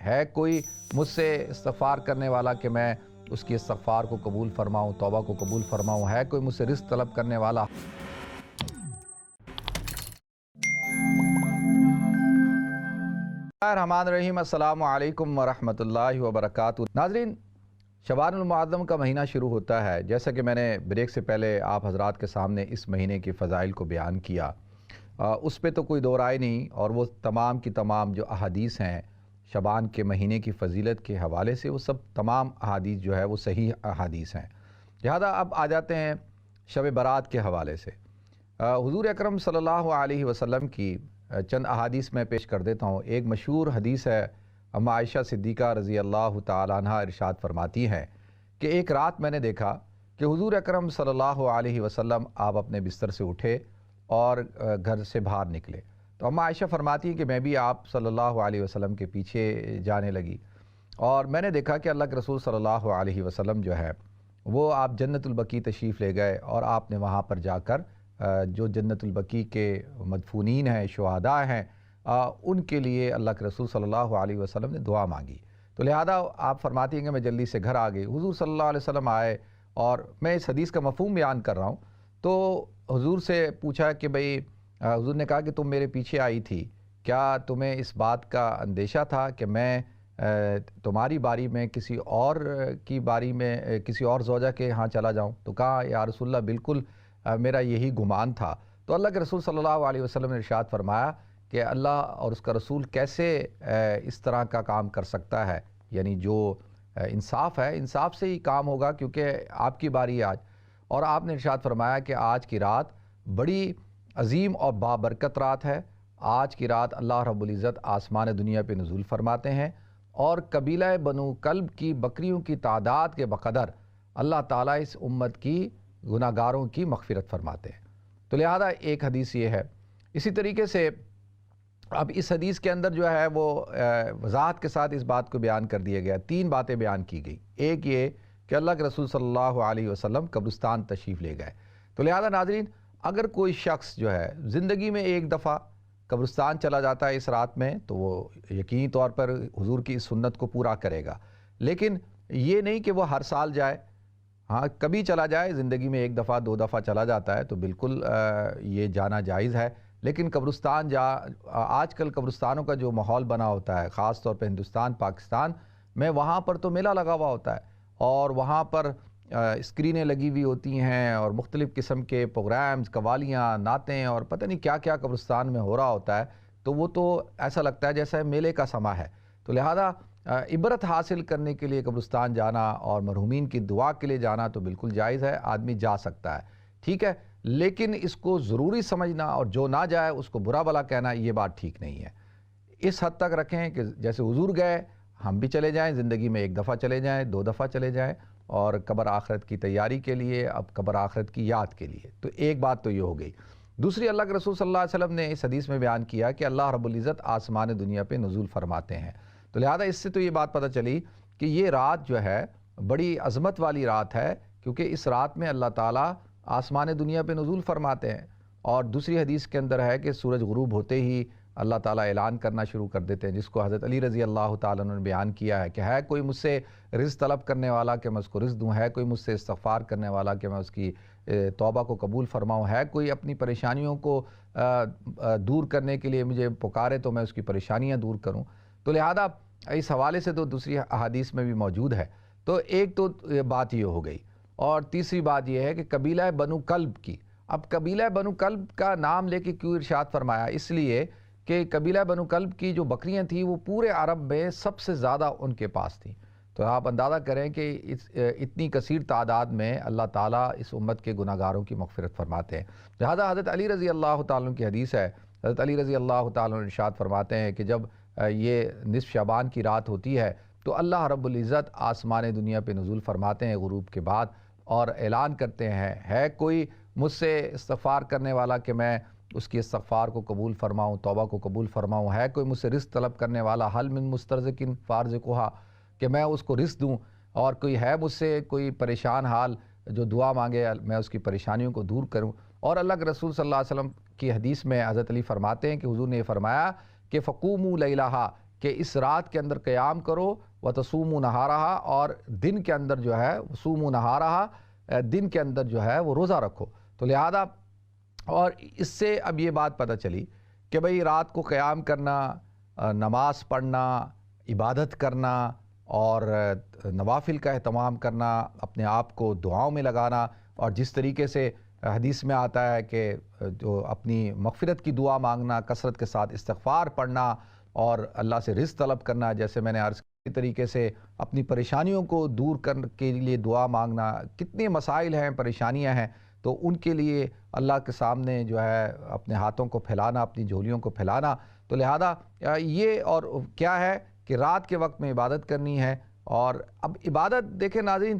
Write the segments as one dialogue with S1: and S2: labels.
S1: ہے کوئی مجھ سے استغفار کرنے والا کہ میں اس کی استغفار کو قبول فرماؤں، توبہ کو قبول فرماؤں؟ ہے کوئی مجھ سے رزق طلب کرنے والا؟ الرحمن الرحیم، السلام علیکم ورحمۃ اللہ وبرکاتہ۔ ناظرین، شعبان المعظم کا مہینہ شروع ہوتا ہے۔ جیسا کہ میں نے بریک سے پہلے آپ حضرات کے سامنے اس مہینے کی فضائل کو بیان کیا، اس پہ تو کوئی دو رائے نہیں، اور وہ تمام کی تمام جو احادیث ہیں شعبان کے مہینے کی فضیلت کے حوالے سے، وہ سب تمام احادیث جو ہے وہ صحیح احادیث ہیں۔ لہذا اب آ جاتے ہیں شب برات کے حوالے سے۔ حضور اکرم صلی اللہ علیہ وسلم کی چند احادیث میں پیش کر دیتا ہوں۔ ایک مشہور حدیث ہے، اما عائشہ صدیقہ رضی اللہ تعالیٰ عنہ ارشاد فرماتی ہیں کہ ایک رات میں نے دیکھا کہ حضور اکرم صلی اللہ علیہ وسلم آپ اپنے بستر سے اٹھے اور گھر سے باہر نکلے، تو اما عائشہ فرماتی ہیں کہ میں بھی آپ صلی اللہ علیہ وسلم کے پیچھے جانے لگی، اور میں نے دیکھا کہ اللہ کے رسول صلی اللہ علیہ وسلم جو ہے وہ آپ جنت البقیع تشریف لے گئے، اور آپ نے وہاں پر جا کر جو جنت البقیع کے مدفونین ہیں، شہداء ہیں، ان کے لیے اللہ کے رسول صلی اللہ علیہ وسلم نے دعا مانگی۔ تو لہذا آپ فرماتی ہیں کہ میں جلدی سے گھر آ گئی، حضور صلی اللہ علیہ وسلم آئے، اور میں اس حدیث کا مفہوم بیان کر رہا ہوں۔ تو حضور سے پوچھا کہ بھئی، حضور نے کہا کہ تم میرے پیچھے آئی تھی، کیا تمہیں اس بات کا اندیشہ تھا کہ میں تمہاری باری میں کسی اور کی باری میں کسی اور زوجہ کے ہاں چلا جاؤں؟ تو کہا یا رسول اللہ بالکل میرا یہی گمان تھا۔ تو اللہ کے رسول صلی اللہ علیہ وسلم نے ارشاد فرمایا کہ اللہ اور اس کا رسول کیسے اس طرح کا کام کر سکتا ہے، یعنی جو انصاف ہے، انصاف سے ہی کام ہوگا، کیونکہ آپ کی باری ہے آج۔ اور آپ نے ارشاد فرمایا کہ آج کی رات بڑی عظیم اور بابرکت رات ہے۔ آج کی رات اللہ رب العزت آسمان دنیا پہ نزول فرماتے ہیں، اور قبیلہ بنو کلب کی بکریوں کی تعداد کے بقدر اللہ تعالیٰ اس امت کی گناہ گاروں کی مغفرت فرماتے ہیں۔ تو لہذا ایک حدیث یہ ہے۔ اسی طریقے سے اب اس حدیث کے اندر جو ہے وہ وضاحت کے ساتھ اس بات کو بیان کر دیا گیا، تین باتیں بیان کی گئی۔ ایک یہ کہ اللہ کے رسول صلی اللہ علیہ وسلم قبرستان تشریف لے گئے۔ تو لہذا ناظرین، اگر کوئی شخص جو ہے زندگی میں ایک دفعہ قبرستان چلا جاتا ہے اس رات میں، تو وہ یقینی طور پر حضور کی اس سنت کو پورا کرے گا، لیکن یہ نہیں کہ وہ ہر سال جائے۔ ہاں، کبھی چلا جائے، زندگی میں ایک دفعہ دو دفعہ چلا جاتا ہے تو بالکل یہ جانا جائز ہے، لیکن قبرستان آج کل قبرستانوں کا جو ماحول بنا ہوتا ہے، خاص طور پہ ہندوستان پاکستان میں، وہاں پر تو میلہ لگا ہوا ہوتا ہے، اور وہاں پر اسکرینیں لگی ہوئی ہوتی ہیں، اور مختلف قسم کے پروگرامز، قوالیاں، نعتیں، اور پتہ نہیں کیا کیا قبرستان میں ہو رہا ہوتا ہے، تو وہ تو ایسا لگتا ہے جیسا میلے کا سما ہے۔ تو لہذا عبرت حاصل کرنے کے لیے قبرستان جانا اور مرحومین کی دعا کے لیے جانا تو بالکل جائز ہے، آدمی جا سکتا ہے، ٹھیک ہے، لیکن اس کو ضروری سمجھنا اور جو نہ جائے اس کو برا بھلا کہنا، یہ بات ٹھیک نہیں ہے۔ اس حد تک رکھیں کہ جیسے حضور گئے ہم بھی چلے جائیں، زندگی میں ایک دفعہ چلے جائیں، دو دفعہ چلے جائیں، اور قبر آخرت کی تیاری کے لیے، اب قبر آخرت کی یاد کے لیے۔ تو ایک بات تو یہ ہو گئی۔ دوسری، اللہ کے رسول صلی اللہ علیہ وسلم نے اس حدیث میں بیان کیا کہ اللہ رب العزت آسمان دنیا پہ نزول فرماتے ہیں۔ تو لہذا اس سے تو یہ بات پتہ چلی کہ یہ رات جو ہے بڑی عظمت والی رات ہے، کیونکہ اس رات میں اللہ تعالیٰ آسمان دنیا پہ نزول فرماتے ہیں۔ اور دوسری حدیث کے اندر ہے کہ سورج غروب ہوتے ہی اللہ تعالیٰ اعلان کرنا شروع کر دیتے ہیں، جس کو حضرت علی رضی اللہ تعالیٰ عنہ نے بیان کیا ہے کہ ہے کوئی مجھ سے رزق طلب کرنے والا کہ میں اس کو رزق دوں، ہے کوئی مجھ سے استغفار کرنے والا کہ میں اس کی توبہ کو قبول فرماؤں، ہے کوئی اپنی پریشانیوں کو دور کرنے کے لیے مجھے پکارے تو میں اس کی پریشانیاں دور کروں۔ تو لہذا اس حوالے سے تو دوسری احادیث میں بھی موجود ہے۔ تو ایک تو بات یہ ہو گئی، اور تیسری بات یہ ہے کہ قبیلہ بنو کلب کی، اب قبیلہ بنو کلب کا نام لے کے کیوں ارشاد فرمایا؟ اس لیے کہ قبیلہ بنو کلب کی جو بکریاں تھیں وہ پورے عرب میں سب سے زیادہ ان کے پاس تھیں۔ تو آپ اندازہ کریں کہ اتنی کثیر تعداد میں اللہ تعالیٰ اس امت کے گناہ گاروں کی مغفرت فرماتے ہیں۔ لہذا حضرت علی رضی اللہ تعالیٰ کی حدیث ہے، حضرت علی رضی اللہ تعالیٰ ارشاد فرماتے ہیں کہ جب یہ نصف شعبان کی رات ہوتی ہے تو اللہ رب العزت آسمان دنیا پہ نزول فرماتے ہیں غروب کے بعد، اور اعلان کرتے ہیں ہے کوئی مجھ سے استغفار کرنے والا کہ میں اس کی استغفار کو قبول فرماؤں، توبہ کو قبول فرماؤں، ہے کوئی مجھ سے رزق طلب کرنے والا حل من مسترزقن فارزقھا کہ میں اس کو رزق دوں، اور کوئی ہے مجھ سے کوئی پریشان حال جو دعا مانگے میں اس کی پریشانیوں کو دور کروں۔ اور اللہ کے رسول صلی اللہ علیہ وسلم کی حدیث میں حضرت علی فرماتے ہیں کہ حضور نے یہ فرمایا کہ فقوموا لیلہا، کہ اس رات کے اندر قیام کرو وتصوموا نہارہا، اور دن کے اندر جو ہے صوموا نہارہا، دن کے اندر جو ہے وہ روزہ رکھو۔ تو لہذا اور اس سے اب یہ بات پتہ چلی کہ بھئی رات کو قیام کرنا، نماز پڑھنا، عبادت کرنا اور نوافل کا اہتمام کرنا، اپنے آپ کو دعاؤں میں لگانا، اور جس طریقے سے حدیث میں آتا ہے کہ جو اپنی مغفرت کی دعا مانگنا، کثرت کے ساتھ استغفار پڑھنا اور اللہ سے رزق طلب کرنا، جیسے میں نے عرض کی طریقے سے اپنی پریشانیوں کو دور کرنے کے لیے دعا مانگنا، کتنے مسائل ہیں، پریشانیاں ہیں، تو ان کے لیے اللہ کے سامنے جو ہے اپنے ہاتھوں کو پھیلانا، اپنی جھولیوں کو پھیلانا۔ تو لہذا یہ اور کیا ہے کہ رات کے وقت میں عبادت کرنی ہے۔ اور اب عبادت دیکھیں ناظرین،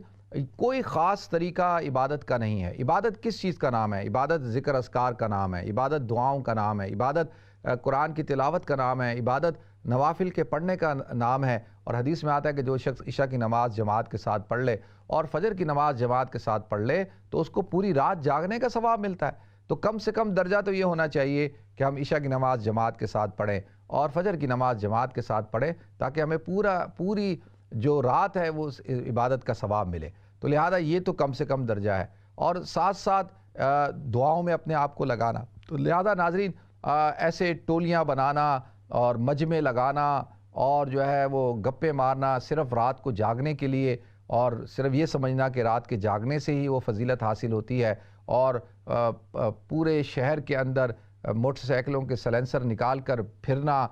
S1: کوئی خاص طریقہ عبادت کا نہیں ہے۔ عبادت کس چیز کا نام ہے؟ عبادت ذکر اذکار کا نام ہے، عبادت دعاؤں کا نام ہے، عبادت قرآن کی تلاوت کا نام ہے، عبادت نوافل کے پڑھنے کا نام ہے۔ اور حدیث میں آتا ہے کہ جو شخص عشاء کی نماز جماعت کے ساتھ پڑھ لے اور فجر کی نماز جماعت کے ساتھ پڑھ لے تو اس کو پوری رات جاگنے کا ثواب ملتا ہے۔ تو کم سے کم درجہ تو یہ ہونا چاہیے کہ ہم عشاء کی نماز جماعت کے ساتھ پڑھیں اور فجر کی نماز جماعت کے ساتھ پڑھیں، تاکہ ہمیں پوری جو رات ہے وہ اس عبادت کا ثواب ملے۔ تو لہذا یہ تو کم سے کم درجہ ہے، اور ساتھ ساتھ دعاؤں میں اپنے آپ کو لگانا۔ تو لہذا ناظرین، ایسے ٹولیاں بنانا اور مجمع لگانا اور جو ہے وہ گپے مارنا صرف رات کو جاگنے کے لیے، اور صرف یہ سمجھنا کہ رات کے جاگنے سے ہی وہ فضیلت حاصل ہوتی ہے، اور پورے شہر کے اندر موٹر سائیکلوں کے سلنسر نکال کر پھرنا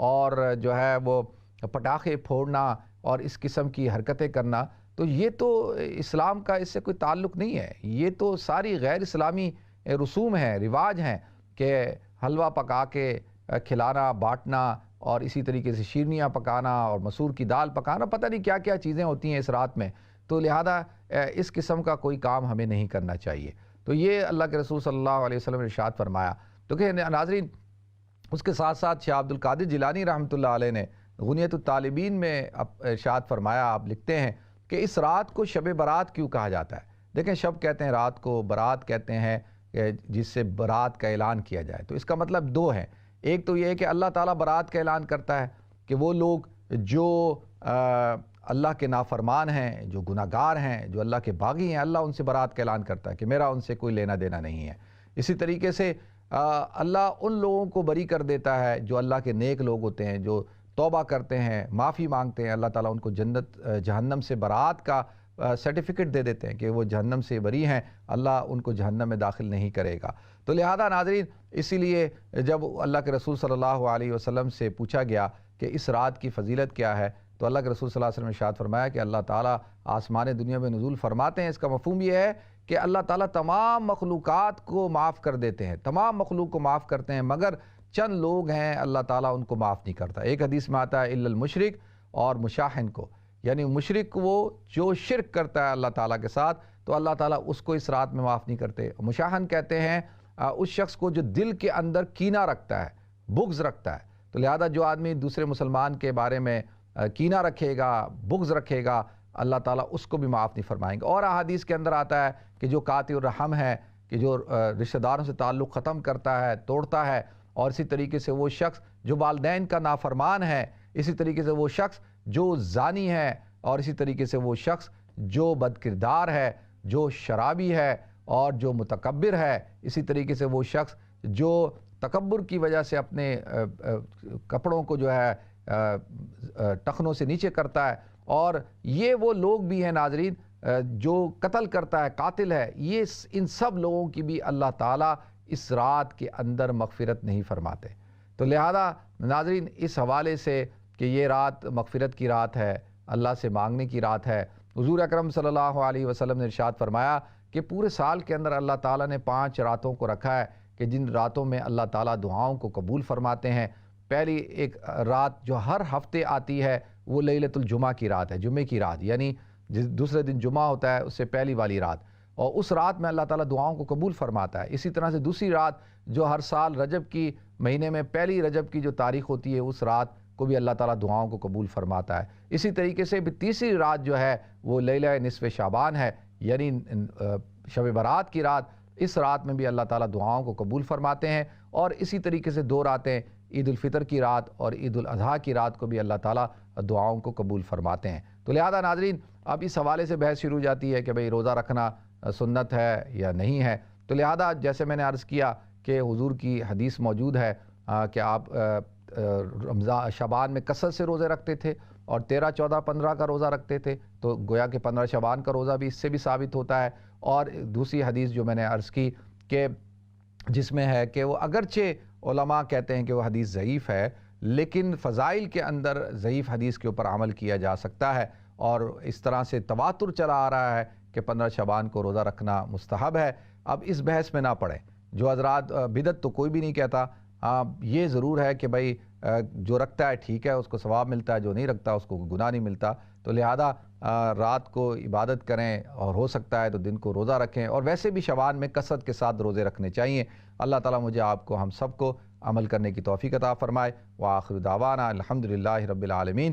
S1: اور جو ہے وہ پٹاخے پھوڑنا اور اس قسم کی حرکتیں کرنا، تو یہ تو اسلام کا اس سے کوئی تعلق نہیں ہے۔ یہ تو ساری غیر اسلامی رسوم ہیں، رواج ہیں، کہ حلوہ پکا کے کھلانا، بانٹنا، اور اسی طریقے سے شیرنیاں پکانا اور مسور کی دال پکانا، پتہ نہیں کیا کیا چیزیں ہوتی ہیں اس رات میں۔ تو لہذا اس قسم کا کوئی کام ہمیں نہیں کرنا چاہیے۔ تو یہ اللہ کے رسول صلی اللہ علیہ وسلم نے ارشاد فرمایا۔ تو کہ ناظرین، اس کے ساتھ ساتھ شاہ عبد القادر جیلانی رحمۃ اللہ علیہ نے غنیۃ الطالبین میں ارشاد فرمایا، آپ لکھتے ہیں کہ اس رات کو شب برات کیوں کہا جاتا ہے؟ دیکھیں، شب کہتے ہیں رات کو، برات کہتے ہیں جس سے برات کا اعلان کیا جائے۔ تو اس کا مطلب دو ہے۔ ایک تو یہ ہے کہ اللہ تعالیٰ برات کا اعلان کرتا ہے کہ وہ لوگ جو اللہ کے نافرمان ہیں، جو گناہ گار ہیں، جو اللہ کے باغی ہیں، اللہ ان سے برات کا اعلان کرتا ہے کہ میرا ان سے کوئی لینا دینا نہیں ہے۔ اسی طریقے سے اللہ ان لوگوں کو بری کر دیتا ہے جو اللہ کے نیک لوگ ہوتے ہیں، جو توبہ کرتے ہیں، معافی مانگتے ہیں، اللہ تعالیٰ ان کو جہنم سے برات کا سرٹیفکیٹ دے دیتے ہیں کہ وہ جہنم سے بری ہیں، اللہ ان کو جہنم میں داخل نہیں کرے گا۔ تو لہذا ناظرین، اسی لیے جب اللہ کے رسول صلی اللہ علیہ وسلم سے پوچھا گیا کہ اس رات کی فضیلت کیا ہے، تو اللہ کے رسول صلی اللہ علیہ وسلم نے ارشاد فرمایا کہ اللہ تعالیٰ آسمان دنیا میں نزول فرماتے ہیں۔ اس کا مفہوم یہ ہے کہ اللہ تعالیٰ تمام مخلوقات کو معاف کر دیتے ہیں، تمام مخلوق کو معاف کرتے ہیں، مگر چند لوگ ہیں اللہ تعالیٰ ان کو معاف نہیں کرتا۔ ایک حدیث میں آتا ہے الا المشرک، اور مشاہن کو، یعنی مشرک وہ جو شرک کرتا ہے اللہ تعالیٰ کے ساتھ، تو اللہ تعالیٰ اس کو اس رات میں معاف نہیں کرتے۔ مشاہن کہتے ہیں اس شخص کو جو دل کے اندر کینہ رکھتا ہے، بغض رکھتا ہے۔ تو لہذا جو آدمی دوسرے مسلمان کے بارے میں کینہ رکھے گا، بغض رکھے گا، اللہ تعالیٰ اس کو بھی معاف نہیں فرمائیں گے۔ اور احادیث کے اندر آتا ہے کہ جو قاطع الرحم ہے، کہ جو رشتہ داروں سے تعلق ختم کرتا ہے، توڑتا ہے، اور اسی طریقے سے وہ شخص جو والدین کا نافرمان ہے، اسی طریقے سے وہ شخص جو زانی ہے، اور اسی طریقے سے وہ شخص جو بدکردار ہے، جو شرابی ہے اور جو متکبر ہے، اسی طریقے سے وہ شخص جو تکبر کی وجہ سے اپنے کپڑوں کو جو ہے ٹخنوں سے نیچے کرتا ہے، اور یہ وہ لوگ بھی ہیں ناظرین جو قتل کرتا ہے، قاتل ہے، یہ ان سب لوگوں کی بھی اللہ تعالیٰ اس رات کے اندر مغفرت نہیں فرماتے۔ تو لہذا ناظرین، اس حوالے سے کہ یہ رات مغفرت کی رات ہے، اللہ سے مانگنے کی رات ہے، حضور اکرم صلی اللہ علیہ وسلم نے ارشاد فرمایا کہ پورے سال کے اندر اللہ تعالیٰ نے 5 راتوں کو رکھا ہے کہ جن راتوں میں اللہ تعالیٰ دعاؤں کو قبول فرماتے ہیں۔ پہلی ایک رات جو ہر ہفتے آتی ہے وہ لیلۃ الجمعہ کی رات ہے، جمعے کی رات، یعنی دوسرے دن جمعہ ہوتا ہے اس سے پہلی والی رات، اور اس رات میں اللہ تعالیٰ دعاؤں کو قبول فرماتا ہے۔ اسی طرح سے دوسری رات جو ہر سال رجب کی مہینے میں پہلی رجب کی جو تاریخ ہوتی ہے، اس رات کو بھی اللہ تعالیٰ دعاؤں کو قبول فرماتا ہے۔ اسی طریقے سے بھی تیسری رات جو ہے وہ لیلہ نصف شعبان ہے، یعنی شب برات کی رات۔ اس رات میں بھی اللہ تعالیٰ دعاؤں کو قبول فرماتے ہیں، اور اسی طریقے سے 2 راتیں عید الفطر کی رات اور عید الاضحیٰ کی رات کو بھی اللہ تعالیٰ دعاؤں کو قبول فرماتے ہیں۔ تو لہذا ناظرین اب اس حوالے سے بحث شروع ہو جاتی ہے کہ بھئی روزہ رکھنا سنت ہے یا نہیں ہے۔ تو لہذا جیسے میں نے عرض کیا کہ حضور کی حدیث موجود ہے کہ آپ رمضان شعبان میں کثرت سے روزے رکھتے تھے اور 13، 14، 15 کا روزہ رکھتے تھے، تو گویا کہ 15 شعبان کا روزہ بھی اس سے بھی ثابت ہوتا ہے۔ اور دوسری حدیث جو میں نے عرض کی کہ جس میں ہے کہ وہ اگرچہ علماء کہتے ہیں کہ وہ حدیث ضعیف ہے، لیکن فضائل کے اندر ضعیف حدیث کے اوپر عمل کیا جا سکتا ہے، اور اس طرح سے تواتر چلا آ رہا ہے کہ 15 شعبان کو روزہ رکھنا مستحب ہے۔ اب اس بحث میں نہ پڑیں، جو حضرات بدعت تو کوئی بھی نہیں کہتا، یہ ضرور ہے کہ بھئی جو رکھتا ہے ٹھیک ہے، اس کو ثواب ملتا ہے، جو نہیں رکھتا اس کو گناہ نہیں ملتا۔ تو لہذا رات کو عبادت کریں اور ہو سکتا ہے تو دن کو روزہ رکھیں، اور ویسے بھی شعبان میں کثرت کے ساتھ روزے رکھنے چاہیے۔ اللہ تعالیٰ مجھے آپ کو ہم سب کو عمل کرنے کی توفیق عطا فرمائے۔ وآخر دعوانا الحمدللہ رب العالمین۔